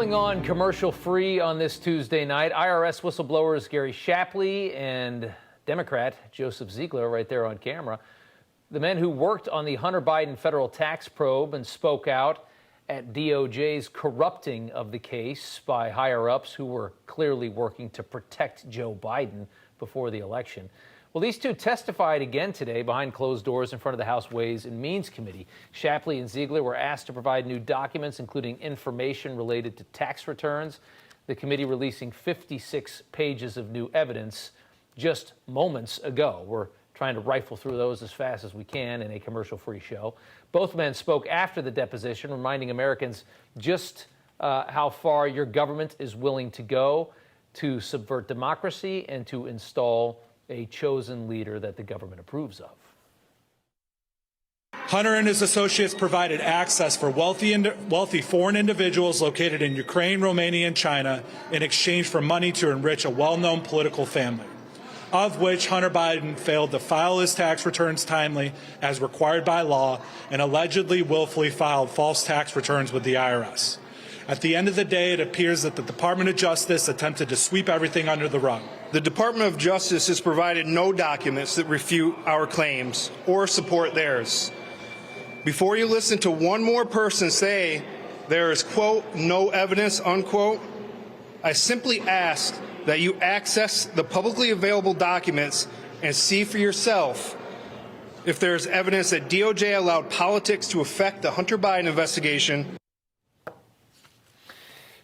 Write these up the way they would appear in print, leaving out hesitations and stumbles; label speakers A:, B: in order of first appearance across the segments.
A: Rolling on commercial-free on this Tuesday night, IRS whistleblowers Gary Shapley and Democrat Joseph Ziegler right there on camera. The men who worked on the Hunter Biden federal tax probe and spoke out at DOJ's corrupting of the case by higher-ups who were clearly working to protect Joe Biden before the election. Well, these two testified again today behind closed doors in front of the House Ways and Means Committee. Shapley and Ziegler were asked to provide new documents, including information related to tax returns. The committee releasing 56 pages of new evidence just moments ago. We're trying to rifle through those as fast as we can in a commercial-free show. Both men spoke after the deposition, reminding Americans just how far your government is willing to go to subvert democracy and to install a chosen leader that the government approves of.
B: Hunter and his associates provided access for wealthy foreign individuals located in Ukraine, Romania, and China in exchange for money to enrich a well-known political family, of which Hunter Biden failed to file his tax returns timely as required by law and allegedly willfully filed false tax returns with the IRS. At the end of the day, it appears that the Department of Justice attempted to sweep everything under the rug.
C: The Department of Justice has provided no documents that refute our claims or support theirs. Before you listen to one more person say there is, quote, no evidence, unquote, I simply ask that you access the publicly available documents and see for yourself if there is evidence that DOJ allowed politics to affect the Hunter Biden investigation.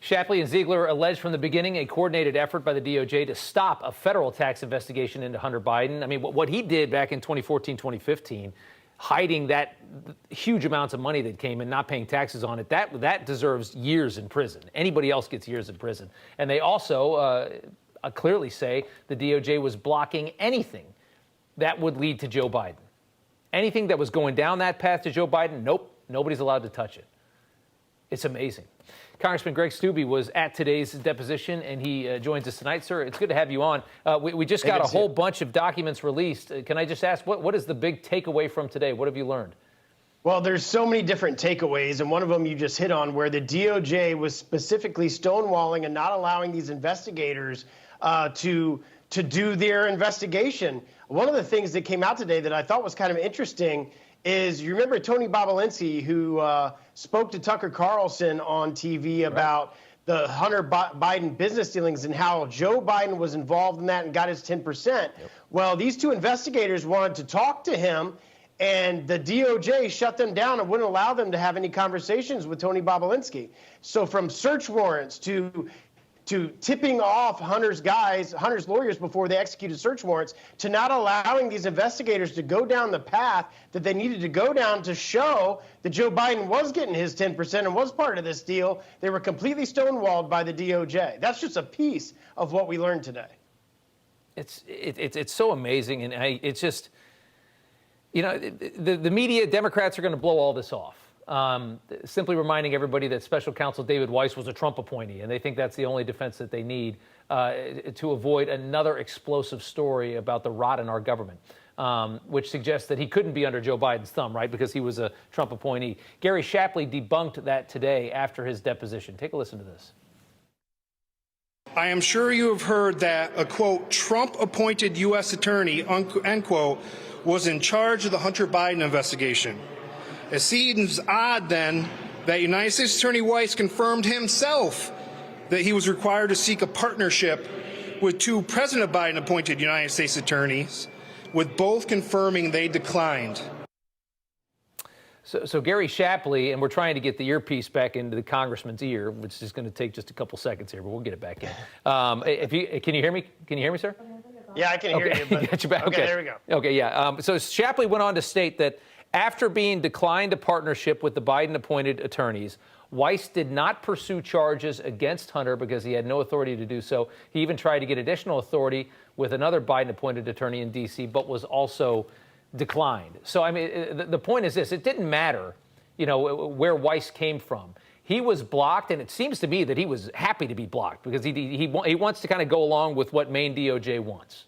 A: Shapley and Ziegler alleged from the beginning a coordinated effort by the DOJ to stop a federal tax investigation into Hunter Biden. I mean, what he did back in 2014, 2015, hiding that huge amounts of money that came in, not paying taxes on it, that deserves years in prison. Anybody else gets years in prison. And they also clearly say the DOJ was blocking anything that would lead to Joe Biden. Anything that was going down that path to Joe Biden, nope, nobody's allowed to touch it. It's amazing. Congressman Greg Steube was at today's deposition, and he joins us tonight. Sir, it's good to have you on. We just got a whole bunch of documents released. Can I just ask, what is the big takeaway from today? What have you learned?
D: Well, there's so many different takeaways, and one of them you just hit on, where the DOJ was specifically stonewalling and not allowing these investigators to do their investigation. One of the things that came out today that I thought was kind of interesting is, you remember Tony Bobulinski, who spoke to Tucker Carlson on TV about the Hunter Biden business dealings and how Joe Biden was involved in that and got his 10%. Yep. Well, these two investigators wanted to talk to him, and the DOJ shut them down and wouldn't allow them to have any conversations with Tony Bobulinski. So from search warrants to tipping off Hunter's lawyers before they executed search warrants, to not allowing these investigators to go down the path that they needed to go down to show that Joe Biden was getting his 10% and was part of this deal. They were completely stonewalled by the DOJ. That's just a piece of what we learned today.
A: It's so amazing, and it's just, you know, the media, Democrats are going to blow all this off. Simply reminding everybody that Special Counsel David Weiss was a Trump appointee, and they think that's the only defense that they need to avoid another explosive story about the rot in our government, which suggests that he couldn't be under Joe Biden's thumb, right, because he was a Trump appointee. Gary Shapley debunked that today after his deposition. Take a listen to this.
C: I am sure you have heard that a, quote, Trump-appointed U.S. attorney, unquote, was in charge of the Hunter Biden investigation. It seems odd, then, that United States Attorney Weiss confirmed himself that he was required to seek a partnership with two President Biden-appointed United States attorneys, with both confirming they declined.
A: So Gary Shapley, and we're trying to get the earpiece back into the congressman's ear, which is going to take just a couple seconds here, but we'll get it back in. Can you hear me? Can you hear me, sir?
D: Yeah, I can hear you. But,
A: got you back.
D: Okay, there we go.
A: Okay, yeah. So Shapley went on to state that after being declined a partnership with the Biden-appointed attorneys, Weiss did not pursue charges against Hunter because he had no authority to do so. He even tried to get additional authority with another Biden-appointed attorney in D.C., but was also declined. So, I mean, the point is this. It didn't matter, you know, where Weiss came from. He was blocked, and it seems to me that he was happy to be blocked because he wants to kind of go along with what Maine DOJ wants.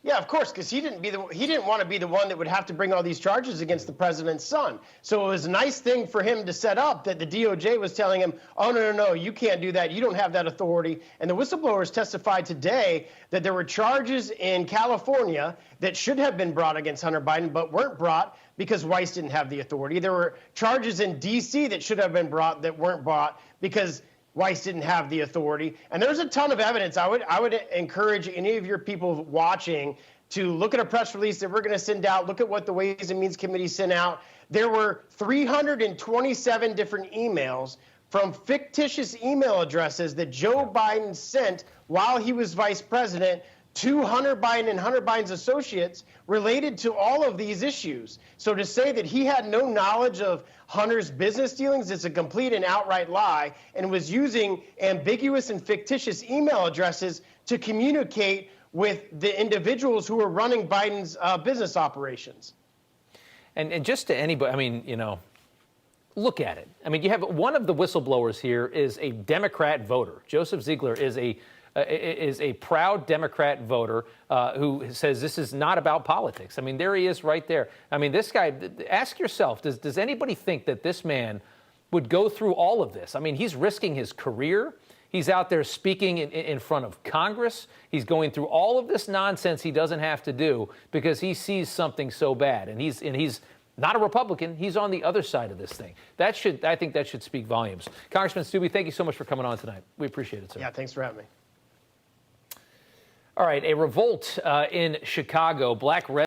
D: Yeah, of course, because he didn't want to be the one that would have to bring all these charges against the president's son. So it was a nice thing for him to set up that the DOJ was telling him, oh, no, you can't do that. You don't have that authority. And the whistleblowers testified today that there were charges in California that should have been brought against Hunter Biden, but weren't brought because Weiss didn't have the authority. There were charges in D.C. that should have been brought that weren't brought because Weiss didn't have the authority. And there's a ton of evidence. I would encourage any of your people watching to look at a press release that we're going to send out, look at what the Ways and Means Committee sent out. There were 327 different emails from fictitious email addresses that Joe Biden sent while he was vice president to Hunter Biden and Hunter Biden's associates related to all of these issues. So to say that he had no knowledge of Hunter's business dealings is a complete and outright lie, and was using ambiguous and fictitious email addresses to communicate with the individuals who were running Biden's business operations.
A: And just to anybody, I mean, you know, look at it. I mean, you have one of the whistleblowers here is a Democrat voter. Joseph Ziegler is a proud Democrat voter who says this is not about politics. I mean, there he is right there. I mean, this guy, ask yourself, does anybody think that this man would go through all of this? I mean, he's risking his career. He's out there speaking in front of Congress. He's going through all of this nonsense he doesn't have to do because he sees something so bad. And he's not a Republican. He's on the other side of this thing. I think that should speak volumes. Congressman Steube, thank you so much for coming on tonight. We appreciate it, sir.
D: Yeah, thanks for having me.
A: All right, a revolt in Chicago. Black